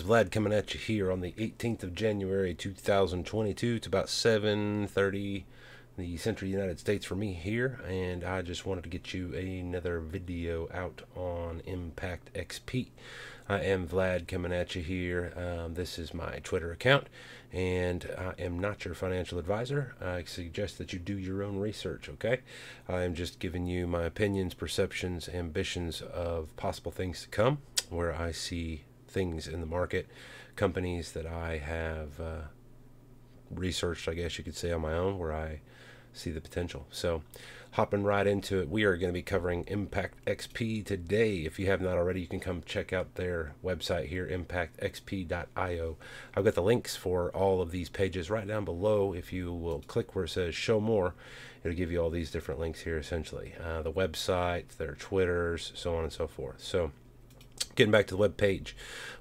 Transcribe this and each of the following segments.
Vlad coming at you here on the 18th of January 2022. It's about 7:30 the central United States for me here, and I just wanted to get you another video out on ImpactXP. I am Vlad coming at you here. This is my Twitter account, and I am not your financial advisor. I suggest that you do your own research, okay? I am just giving you my opinions, perceptions, ambitions of possible things to come, where I see things in the market, companies that I have researched, I guess you could say, on my own, where I see the potential. So hopping right into it, we are going to be covering ImpactXP today. If you have not already, you can come check out their website here, ImpactXP.io. I've got the links for all of these pages right down below. If you will click where it says show more, it'll give you all these different links here, essentially. The website, their Twitters, so on and so forth. So getting back to the web page,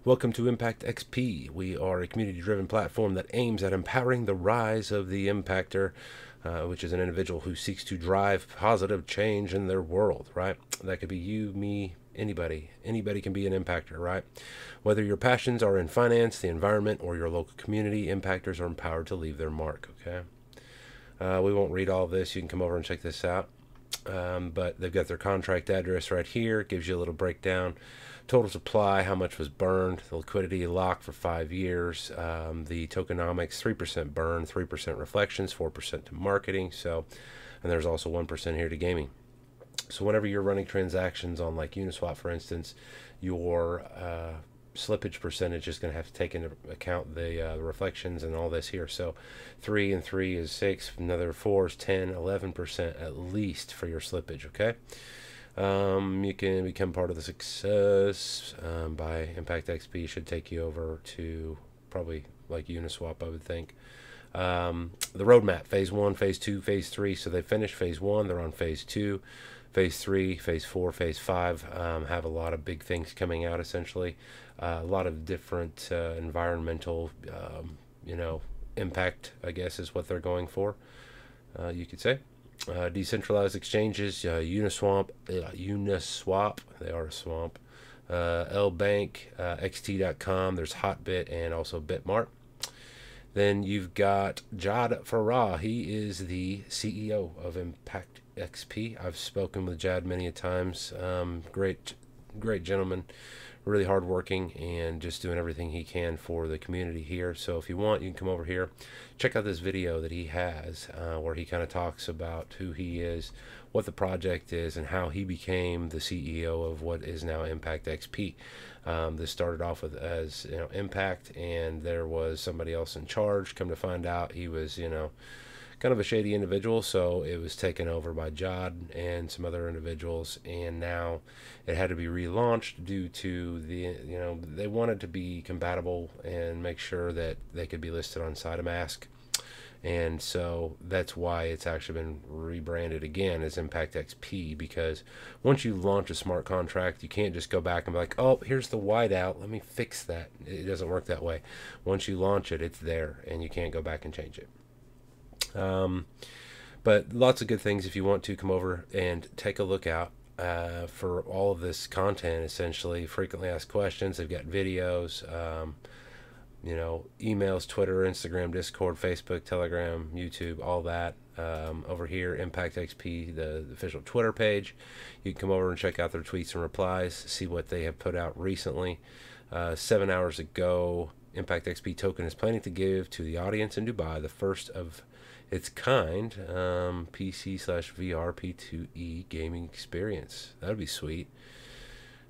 welcome to ImpactXP. We are a community-driven platform that aims at empowering the rise of the impactor, which is an individual who seeks to drive positive change in their world, right? That could be you, me, anybody. Anybody can be an impactor, right? Whether your passions are in finance, the environment, or your local community, impactors are empowered to leave their mark, okay? We won't read all of this. You can come over and check this out. But they've got their contract address right here. It gives you a little breakdown. Total supply, how much was burned, the liquidity locked for 5 years, the tokenomics, 3% burn, 3% reflections, 4% to marketing. So, and there's also 1% here to gaming. So whenever you're running transactions on like Uniswap, for instance, your slippage percentage is going to have to take into account the reflections and all this here. So 3 and 3 is 6, another 4 is 10, 11% at least for your slippage, okay? You can become part of the success by ImpactXP. Should take you over to probably like Uniswap, I would think. The roadmap, phase 1, phase 2, phase 3. So they finished phase 1, they're on phase 2, phase 3, phase 4, phase 5. Have a lot of big things coming out, essentially. A lot of different environmental, impact, I guess, is what they're going for, you could say. Decentralized exchanges, Uniswap, they are a swamp, LBank, xt.com, there's Hotbit, and also Bitmart. Then you've got Jad Farah. He is the CEO of ImpactXP. I've spoken with Jad many a times. Great gentleman, really hardworking, and just doing everything he can for the community here. So if you want, you can come over here, check out this video that he has, where he kind of talks about who he is, what the project is, and how he became the CEO of what is now ImpactXP. This started off with as Impact, and there was somebody else in charge. Come to find out, he was kind of a shady individual, so it was taken over by Jod and some other individuals, and now it had to be relaunched due to the they wanted to be compatible and make sure that they could be listed on SideMask, and so that's why it's actually been rebranded again as ImpactXP, because once you launch a smart contract, you can't just go back and be like, oh, here's the whiteout, let me fix that. It doesn't work that way. Once you launch it, it's there, and you can't go back and change it. But lots of good things if you want to come over and take a look out for all of this content. Essentially, frequently asked questions. They've got videos, emails, Twitter, Instagram, Discord, Facebook, Telegram, YouTube, all that. Over here, ImpactXP, the official Twitter page. You can come over and check out their tweets and replies, see what they have put out recently. 7 hours ago, ImpactXP token is planning to give to the audience in Dubai the first of its kind PC/VR P2E gaming experience. That would be sweet.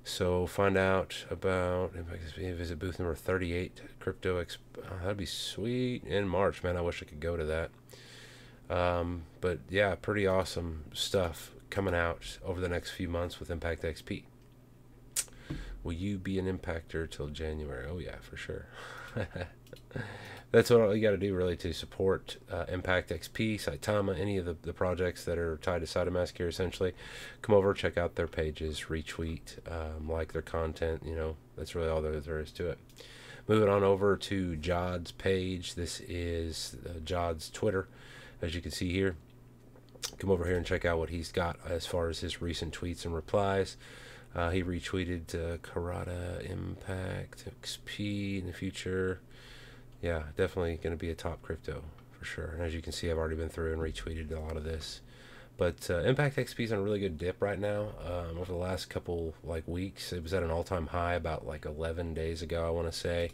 So find out about ImpactXP, visit booth number 38, Crypto Expo. That'd be sweet in March, man. I wish I could go to that. But yeah, pretty awesome stuff coming out over the next few months with ImpactXP. Will you be an impactor till January? Oh yeah, for sure. That's what all you got to do, really, to support ImpactXP, Saitama, any of the projects that are tied to SideMask here, essentially. Come over, check out their pages, retweet, like their content. That's really all there is to it. Moving on over to Jod's page. This is Jod's Twitter, as you can see here. Come over here and check out what he's got as far as his recent tweets and replies. He retweeted Karada Impact XP in the future. Yeah, definitely going to be a top crypto for sure. And as you can see, I've already been through and retweeted a lot of this. But ImpactXP is on a really good dip right now. Over the last couple weeks, it was at an all-time high about 11 days ago, I want to say.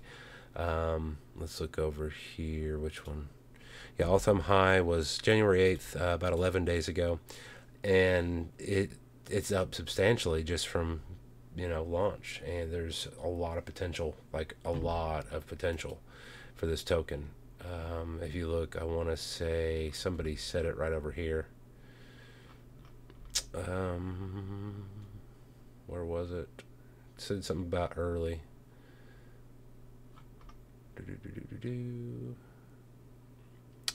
Let's look over here. Which one? Yeah, all-time high was January 8th, about 11 days ago, and it's up substantially just from launch. And there's a lot of potential, a lot of potential for this token. If you look, I want to say somebody said it right over here. Where was it? It said something about early.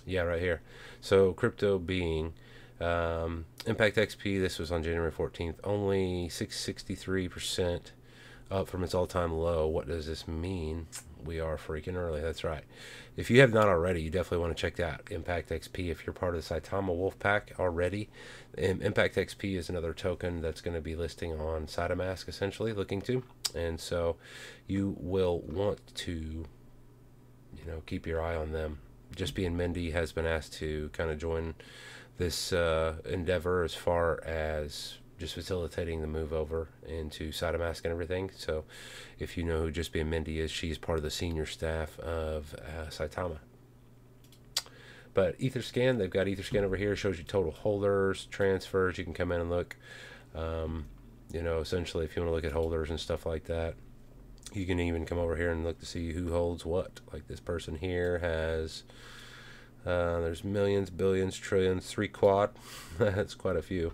Yeah, right here. So crypto being ImpactXP, this was on January 14th, only 663% up from its all-time low. What does this mean? We are freaking early. That's right. If you have not already, you definitely want to check that ImpactXP. If you're part of the Saitama Wolfpack already, ImpactXP is another token that's going to be listing on SideMask, essentially looking to, and so you will want to keep your eye on them. Just Being Mindy has been asked to kind of join this endeavor as far as just facilitating the move over into SideMask and everything. So if you know who Just Being Mindy is, she's part of the senior staff of Saitama. But Etherscan, they've got Etherscan over here, shows you total holders, transfers. You can come in and look, essentially if you want to look at holders and stuff like that. You can even come over here and look to see who holds what. Like this person here has, there's millions, billions, trillions, 3 quad. That's quite a few.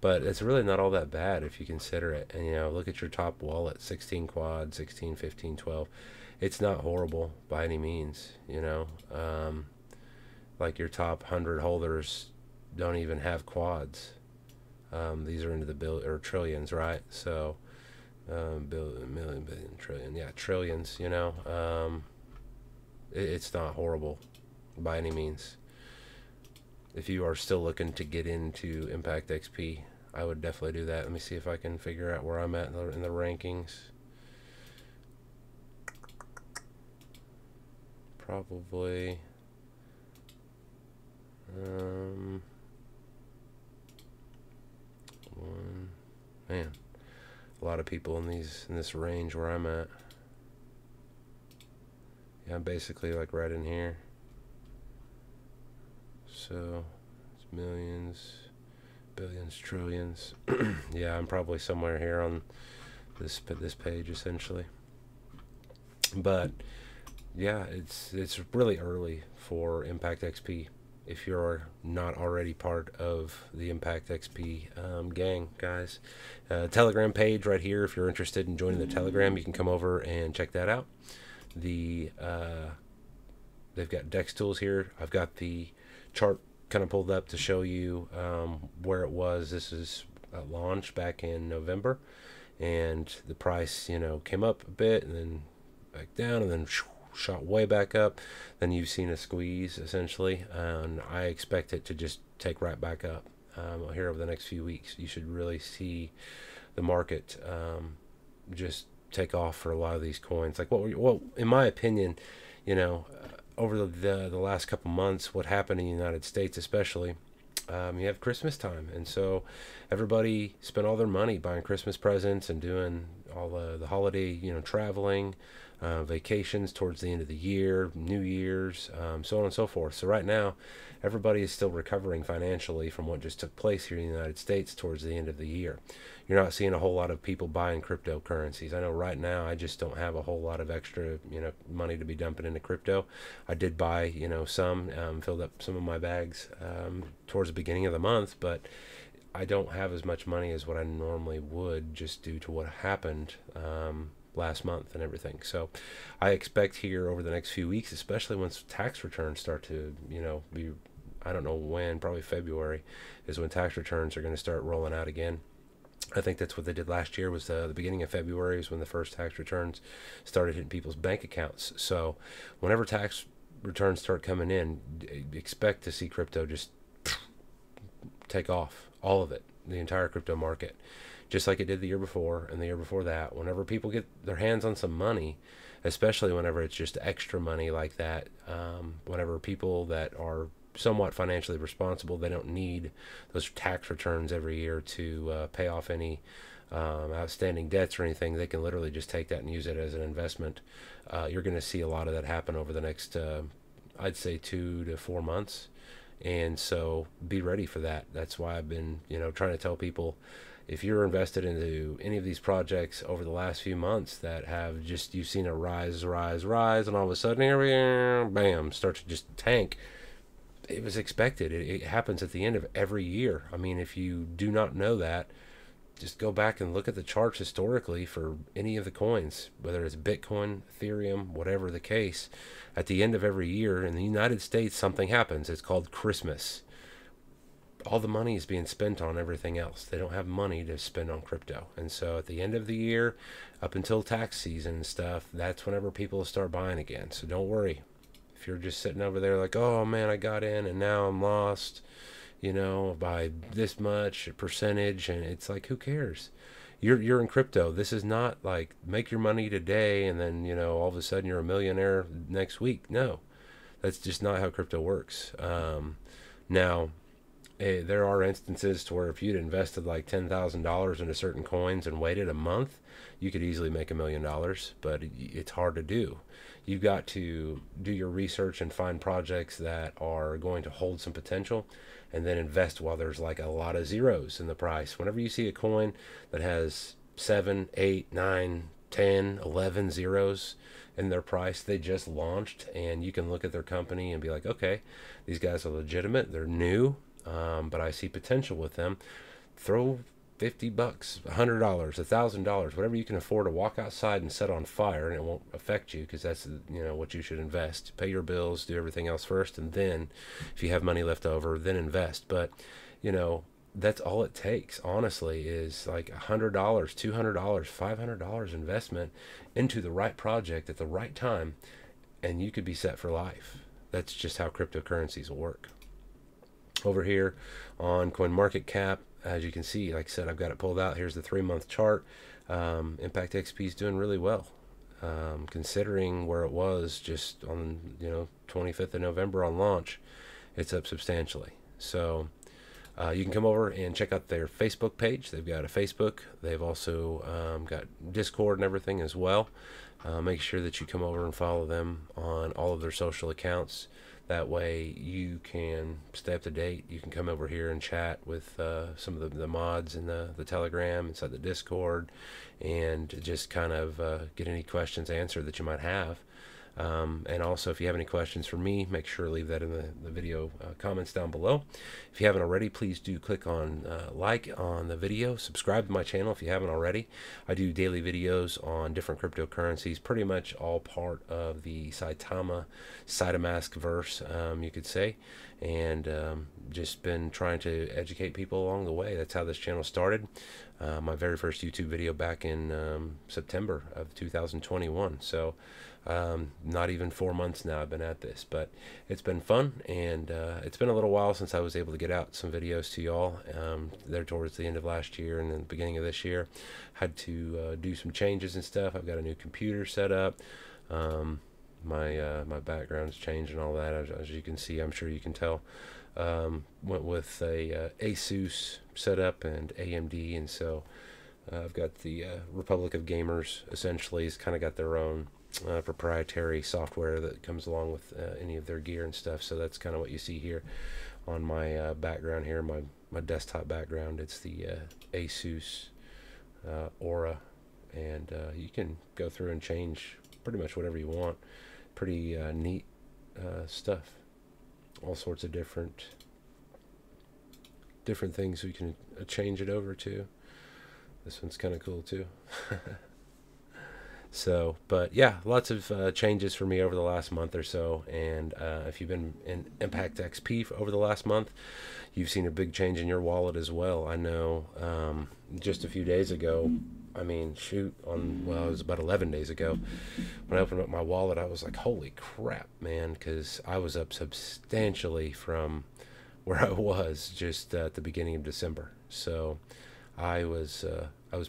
But it's really not all that bad if you consider it. And, look at your top wallet, 16 quad, 16, 15, 12. It's not horrible by any means, like your top 100 holders don't even have quads. These are into the trillions, right? So, billion, million, billion, trillion. Yeah, trillions, it's not horrible by any means. If you are still looking to get into ImpactXP, I would definitely do that. Let me see if I can figure out where I'm at in the rankings. Probably man, a lot of people in this range where I'm at. Yeah, I'm basically right in here. So it's millions, billions, trillions. Yeah, I'm probably somewhere here on this page essentially. But yeah, it's really early for ImpactXP. If you're not already part of the ImpactXP gang, guys, Telegram page right here. If you're interested in joining the Telegram, you can come over and check that out. They've got DEX Tools here. I've got the chart kind of pulled up to show you where it was. This is launched back in November, and the price came up a bit and then back down and then shot way back up. Then you've seen a squeeze essentially, and I expect it to just take right back up here over the next few weeks. You should really see the market just take off for a lot of these coins. Well, in my opinion, over the last couple months, what happened in the United States especially, you have Christmas time, and so everybody spent all their money buying Christmas presents and doing all the holiday traveling, vacations towards the end of the year, New Year's, so on and so forth. So right now everybody is still recovering financially from what just took place here in the United States towards the end of the year. You're not seeing a whole lot of people buying cryptocurrencies. I know right now I just don't have a whole lot of extra money to be dumping into crypto. I did buy some, filled up some of my bags towards the beginning of the month, but I don't have as much money as what I normally would, just due to what happened last month and everything. So I expect here over the next few weeks, especially once tax returns start to be, I don't know when, probably February is when tax returns are going to start rolling out again. I think that's what they did last year, was the beginning of February is when the first tax returns started hitting people's bank accounts. So whenever tax returns start coming in, expect to see crypto just take off, all of it, the entire crypto market. just like it did the year before and the year before that. Whenever people get their hands on some money, especially whenever it's just extra money like that, whenever people that are somewhat financially responsible, they don't need those tax returns every year to pay off any outstanding debts or anything. They can literally just take that and use it as an investment. You're going to see a lot of that happen over the next, I'd say, 2 to 4 months. And so be ready for that. That's why I've been, trying to tell people, if you're invested into any of these projects over the last few months that have just, you've seen a rise, and all of a sudden, here we are, bam, start to just tank. It was expected. It happens at the end of every year. I mean, if you do not know that, just go back and look at the charts historically for any of the coins, whether it's Bitcoin, Ethereum, whatever the case. At the end of every year in the United States, something happens. It's called Christmas. All the money is being spent on everything else. They don't have money to spend on crypto. And so at the end of the year, up until tax season and stuff, that's whenever people start buying again. So don't worry. If you're just sitting over there like, oh man, I got in and now I'm lost, by this much percentage, and it's like, who cares? You're in crypto. This is not like make your money today and then, all of a sudden you're a millionaire next week. No, that's just not how crypto works. Now, there are instances to where if you'd invested like $10,000 into certain coins and waited a month, you could easily make $1 million, but it's hard to do. You've got to do your research and find projects that are going to hold some potential, and then invest while there's like a lot of zeros in the price. Whenever you see a coin that has 7, 8, 9, 10, 11 zeros in their price, they just launched, and you can look at their company and be like, okay, these guys are legitimate, they're new, but I see potential with them. Throw $50, $100, $1,000, whatever you can afford to walk outside and set on fire, and it won't affect you, because that's what you should invest. Pay your bills, do everything else first, and then if you have money left over, then invest. But that's all it takes, honestly, is like $100, $200, $500 investment into the right project at the right time, and you could be set for life. That's just how cryptocurrencies will work. Over here on CoinMarketCap, as you can see, like I said, I've got it pulled out. Here's the 3-month chart. ImpactXP is doing really well, considering where it was just on 25th of November on launch. It's up substantially. So you can come over and check out their Facebook page. They've got a Facebook. They've also got Discord and everything as well. Make sure that you come over and follow them on all of their social accounts. That way you can stay up to date. You can come over here and chat with some of the mods in the Telegram, inside the Discord, and just kind of get any questions answered that you might have. And also, if you have any questions for me, make sure to leave that in the video comments down below. If you haven't already, please do click on like on the video. Subscribe to my channel if you haven't already. I do daily videos on different cryptocurrencies, pretty much all part of the Saitama Cytomask verse, you could say. And just been trying to educate people along the way. That's how this channel started. My very first YouTube video back in September of 2021. So not even 4 months now I've been at this, but it's been fun, and it's been a little while since I was able to get out some videos to y'all. There towards the end of last year and then the beginning of this year, had to do some changes and stuff. I've got a new computer set up. My background's changed and all that, as you can see. I'm sure you can tell. Went with a Asus setup and AMD, and so I've got the Republic of Gamers. Essentially, has kind of got their own proprietary software that comes along with any of their gear and stuff. So that's kind of what you see here on my background here, my desktop background. It's the Asus Aura, and you can go through and change pretty much whatever you want. Pretty neat stuff. All sorts of different things we can change it over to. This one's kind of cool too. So, but yeah, lots of changes for me over the last month or so. And if you've been in ImpactXP over the last month, you've seen a big change in your wallet as well. I know just a few days ago, I mean, shoot, it was about 11 days ago, when I opened up my wallet, I was like, holy crap, man, because I was up substantially from where I was just at the beginning of December. So I was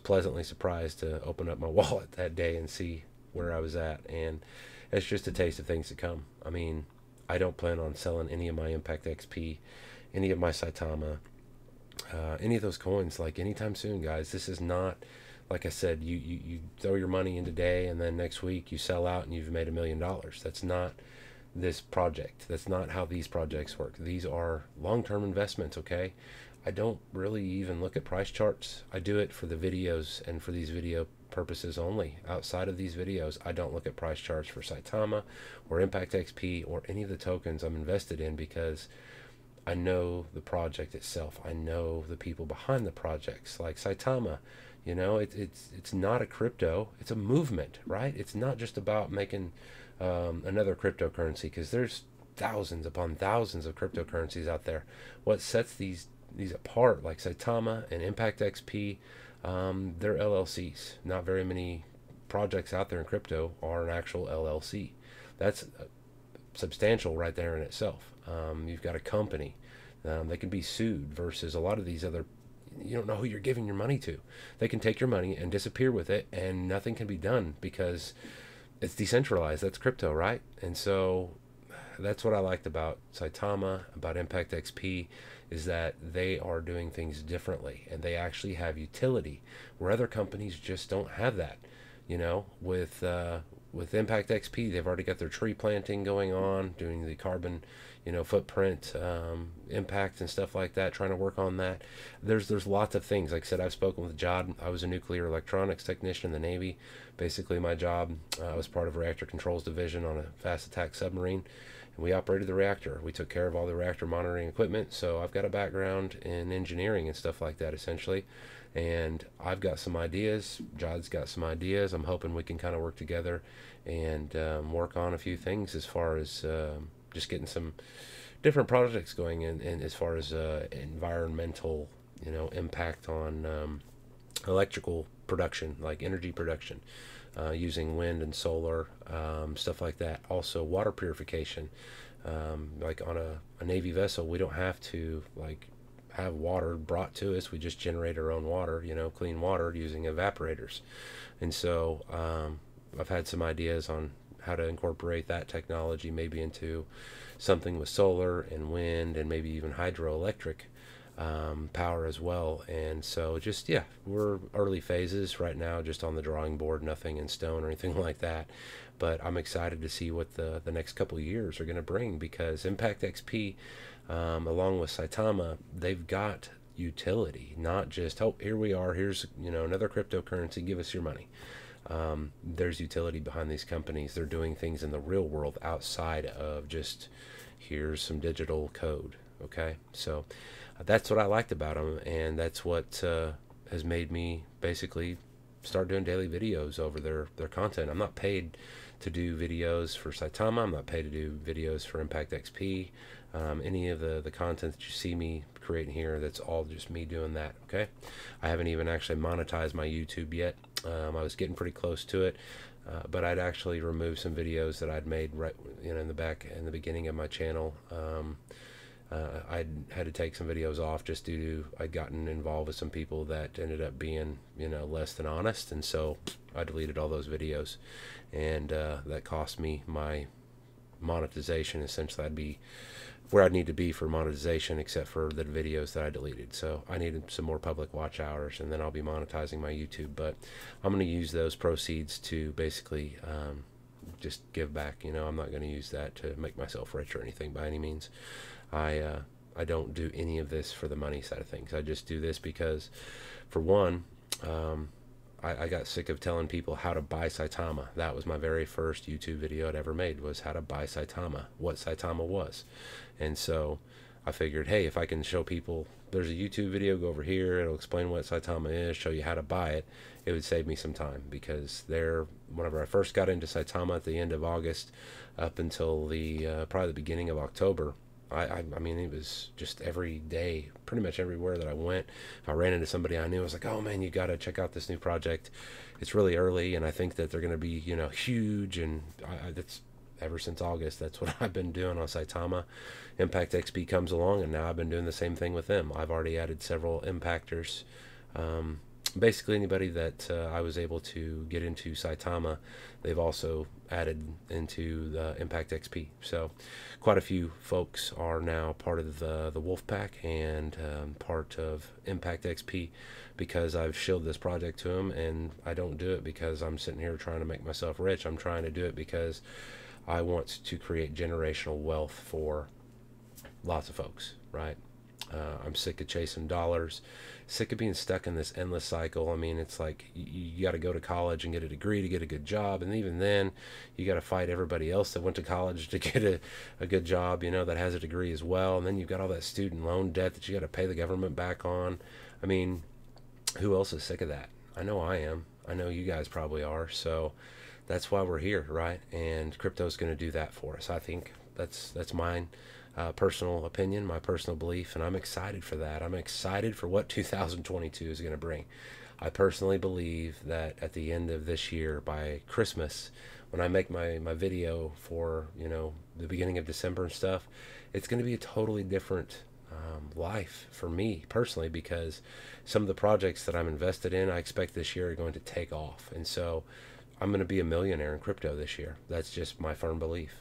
pleasantly surprised to open up my wallet that day and see where I was at, and it's just a taste of things to come. I mean, I don't plan on selling any of my Impact XP, any of my Saitama, any of those coins like anytime soon, guys. This is not, like I said, you throw your money in today and then next week you sell out and you've made $1,000,000. That's not this project. That's not how these projects work. These are long-term investments, okay? I don't really even look at price charts. I do it for the videos and for these video purposes only. Outside of these videos, I don't look at price charts for Saitama or ImpactXP or any of the tokens I'm invested in, because I know the project itself. I know the people behind the projects. Like Saitama, you know, it's not a crypto. It's a movement, right? It's not just about making another cryptocurrency, because there's thousands upon thousands of cryptocurrencies out there. What sets these apart, like Saitama and ImpactXP, they're LLCs. Not very many projects out there in crypto are an actual LLC. That's substantial right there in itself. You've got a company. They can be sued, versus a lot of these other, you don't know who you're giving your money to. They can take your money and disappear with it, and nothing can be done because it's decentralized. That's crypto, right? And so that's what I liked about Saitama, about ImpactXP, is that they are doing things differently, and they actually have utility where other companies just don't have that. You know, with ImpactXP, they've already got their tree planting going on, doing the carbon, you know, footprint impact and stuff like that, trying to work on that. There's lots of things. Like I said, I've spoken with Jod. I was a nuclear electronics technician in the Navy. Basically, my job, I was part of reactor controls division on a fast attack submarine, and we operated the reactor. We took care of all the reactor monitoring equipment. So I've got a background in engineering and stuff like that, essentially. And I've got some ideas. Jod's got some ideas. I'm hoping we can kind of work together and work on a few things as far as just getting some different projects going in as far as environmental, you know, impact on electrical production, like energy production, using wind and solar, stuff like that. Also water purification, like on a Navy vessel, we don't have to like have water brought to us. We just generate our own water, you know, clean water using evaporators. And so I've had some ideas on how to incorporate that technology maybe into something with solar and wind and maybe even hydroelectric power as well. And so just, yeah, we're early phases right now, just on the drawing board, nothing in stone or anything like that. But I'm excited to see what the next couple of years are going to bring, because ImpactXP, along with Saitama, they've got utility, not just, oh, here we are, here's, you know, another cryptocurrency, give us your money. There's utility behind these companies. They're doing things in the real world outside of just, here's some digital code. Okay, so that's what I liked about them, and that's what has made me basically start doing daily videos over their content. I'm not paid to do videos for Saitama. I'm not paid to do videos for ImpactXP. Any of the content that you see me creating here, that's all just me doing that. Okay, I haven't even actually monetized my YouTube yet. I was getting pretty close to it, but I'd actually removed some videos that I'd made right, you know, in the beginning of my channel. I had to take some videos off just due to I'd gotten involved with some people that ended up being, you know, less than honest, and so I deleted all those videos, and that cost me my monetization. Essentially, I'd be where I'd need to be for monetization, except for the videos that I deleted. So I needed some more public watch hours, and then I'll be monetizing my YouTube. But I'm going to use those proceeds to basically just give back. You know, I'm not going to use that to make myself rich or anything by any means. I don't do any of this for the money side of things. I just do this because, for one, I got sick of telling people how to buy Saitama. That was my very first YouTube video I'd ever made, was how to buy Saitama, what Saitama was. And so I figured, hey, if I can show people there's a YouTube video, go over here, it'll explain what Saitama is, show you how to buy it, it would save me some time. Because whenever I first got into Saitama at the end of August up until the probably the beginning of October, I mean, it was just every day, pretty much everywhere that I went, if I ran into somebody I knew, I was like, oh man, you got to check out this new project. It's really early, and I think that they're going to be, you know, huge. And that's ever since August, that's what I've been doing on Saitama. ImpactXP comes along, and now I've been doing the same thing with them. I've already added several impactors Basically anybody that I was able to get into Saitama, they've also added into the ImpactXP. So quite a few folks are now part of the Wolf Pack and part of ImpactXP because I've shilled this project to them, and I don't do it because I'm sitting here trying to make myself rich. I'm trying to do it because I want to create generational wealth for lots of folks, right? I'm sick of chasing dollars, sick of being stuck in this endless cycle. I mean, it's like you got to go to college and get a degree to get a good job, and even then, you got to fight everybody else that went to college to get a good job, you know, that has a degree as well. And then you've got all that student loan debt that you got to pay the government back on. I mean, who else is sick of that? I know I am. I know you guys probably are. So that's why we're here, right? And crypto's going to do that for us. I think that's mine. Personal opinion, my personal belief, and I'm excited for that. I'm excited for what 2022 is going to bring. I personally believe that at the end of this year, by Christmas, when I make my video for, you know, the beginning of December and stuff, it's going to be a totally different life for me personally, because some of the projects that I'm invested in, I expect this year are going to take off. And so I'm going to be a millionaire in crypto this year. That's just my firm belief.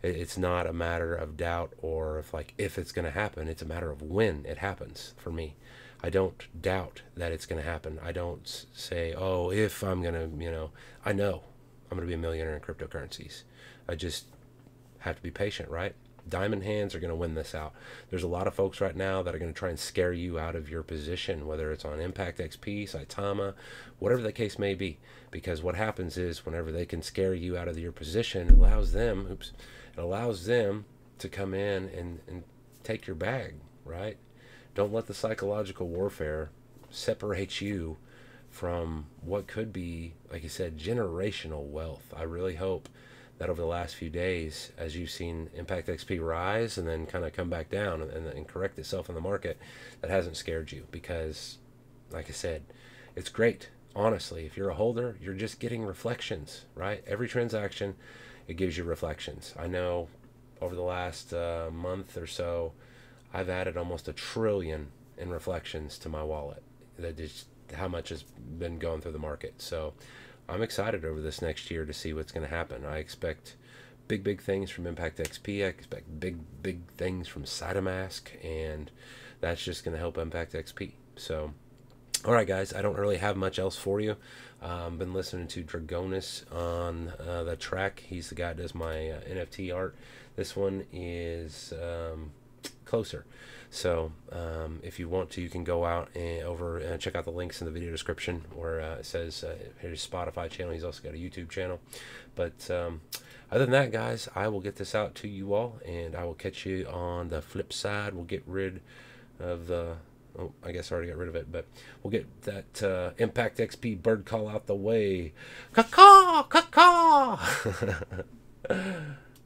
It's not a matter of doubt or if it's going to happen. It's a matter of when it happens for me. I don't doubt that it's going to happen. I don't say, oh, if I'm going to, you know, I know I'm going to be a millionaire in cryptocurrencies. I just have to be patient, right? Diamond hands are going to win this out. There's a lot of folks right now that are going to try and scare you out of your position, whether it's on ImpactXP, Saitama, whatever the case may be. Because what happens is whenever they can scare you out of your position, it allows them, it allows them to come in and take your bag, right? Don't let the psychological warfare separate you from what could be, like I said, generational wealth. I really hope that over the last few days, as you've seen ImpactXP rise and then kind of come back down and correct itself in the market, that hasn't scared you, because, like I said, it's great. Honestly, if you're a holder, you're just getting reflections, right? Every transaction, it gives you reflections. I know over the last month or so, I've added almost $1 trillion in reflections to my wallet. That is how much has been going through the market. So I'm excited over this next year to see what's going to happen. I expect big things from ImpactXP. I expect big things from Cytomask, and that's just going to help ImpactXP. So, all right, guys, I don't really have much else for you. Been listening to Dragonis on the track. He's the guy that does my NFT art. This one is Closer. So if you want to, you can go out and check out the links in the video description where it says here's Spotify channel. He's also got a YouTube channel. But other than that, guys, I will get this out to you all, and I will catch you on the flip side. We'll get rid of the, oh, I guess I already got rid of it, but we'll get that ImpactXP bird call out the way. Caw-caw! Caw-caw!